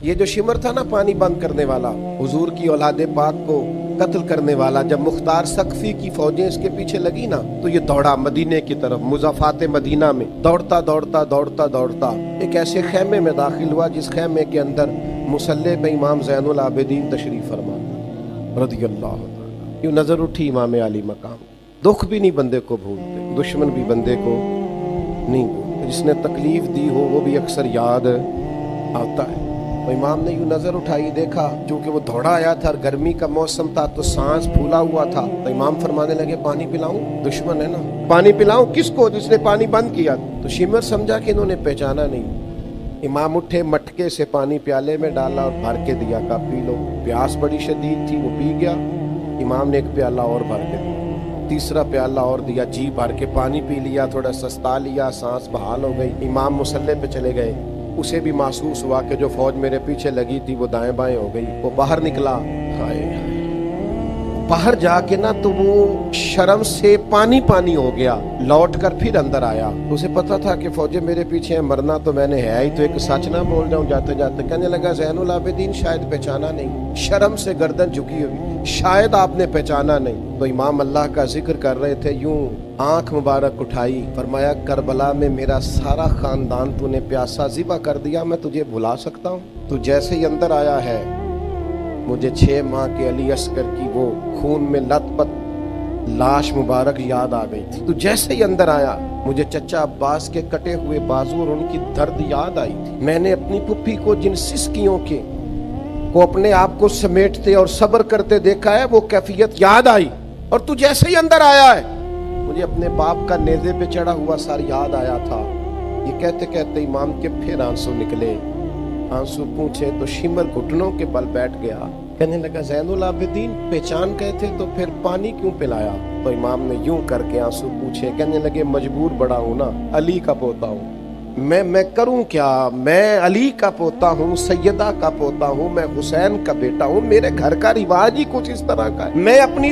یہ جو شمر تھا نا پانی بند کرنے والا، حضور کی اولاد پاک کو قتل کرنے والا، جب مختار سقفی کی فوجیں اس کے پیچھے لگی نا تو یہ دوڑا مدینے کی طرف، مضافات مدینہ میں دوڑتا دوڑتا دوڑتا دوڑتا ایک ایسے خیمے میں داخل ہوا جس خیمے کے اندر مصلی پہ امام زین العابدین تشریف فرما رضی اللہ عنہ۔ یوں نظر اٹھی امام علی مقام، دکھ بھی نہیں بندے کو بھولتے، دشمن بھی بندے کو نہیں بھولتے، جس نے تکلیف دی ہو وہ بھی اکثر یاد آتا ہے۔ تو امام نے یوں نظر اٹھائی، دیکھا چونکہ وہ دوڑا آیا تھا اور گرمی کا موسم تھا تو سانس پھولا ہوا تھا، تو امام فرمانے لگے پانی پلاؤں؟ دشمن ہے نا، پانی پلاؤں کس کو؟ جس نے پانی بند کیا۔ تو شمر سمجھا کہ انہوں نے پہچانا نہیں۔ امام اٹھے، مٹکے سے پانی پیالے میں ڈالا اور بھر کے دیا، کہا پی لو۔ پیاس بڑی شدید تھی، وہ پی گیا۔ امام نے ایک پیالہ اور بھر کے دیا، تیسرا پیالہ اور دیا، جی بھر کے پانی پی لیا، تھوڑا سستا لیا، سانس بحال ہو گئی۔ امام مصلی پہ چلے گئے، اسے بھی محسوس ہوا کہ جو فوج میرے پیچھے لگی تھی وہ دائیں بائیں ہو گئی۔ وہ باہر نکلا، باہر جا کے نا تو وہ شرم سے پانی پانی ہو گیا، لوٹ کر پھر اندر آیا۔ اسے پتا تھا کہ فوجیں میرے پیچھے ہیں، مرنا تو میں نے ہے ہی، تو ایک سچ نہ بول جاؤں جاتے جاتے۔ کہنے لگا زین العابدین شاید پہچانا نہیں، شرم سے گردن جھکی ہوئی، شاید آپ نے پہچانا نہیں۔ تو امام اللہ کا ذکر کر رہے تھے، یوں آنکھ مبارک اٹھائی، فرمایا کربلا میں میرا سارا خاندان تو نے پیاسا ذبح کر دیا، میں تجھے بھلا سکتا ہوں؟ تو جیسے ہی اندر آیا ہے مجھے 6 ماہ کے علی اصغر کی وہ خون میں لت پت لاش مبارک یاد آ گئی تھی۔ تو جیسے ہی اندر آیا مجھے چچا عباس کے کٹے ہوئے بازو اور ان کی درد یاد آئی تھی۔ میں نے اپنی پھپھی کو جن سسکیوں کے کو اپنے آپ کو سمیٹتے اور صبر کرتے دیکھا ہے وہ کیفیت یاد آئی، اور تو جیسے ہی اندر آیا ہے مجھے اپنے باپ کا نیزے پہ چڑھا ہوا سر یاد آیا تھا۔ یہ کہتے کہتے امام کے پھر آنسو نکلے، آنسو پوچھے تو شمر گھٹنوں کے بل بیٹھ گیا، کہنے لگا زین العابدین پہچان گئے تھے تو پھر پانی کیوں پلایا؟ تو امام نے یوں کر کے آنسو پوچھے، کہنے لگے مجبور بڑا ہوں نا، علی کا پوتا ہوں، میں کروں کیا؟ میں علی کا پوتا ہوں، سیدہ کا پوتا ہوں، میں حسین کا بیٹا ہوں، میرے گھر کا رواج ہی کچھ اس طرح کا ہے، میں اپنی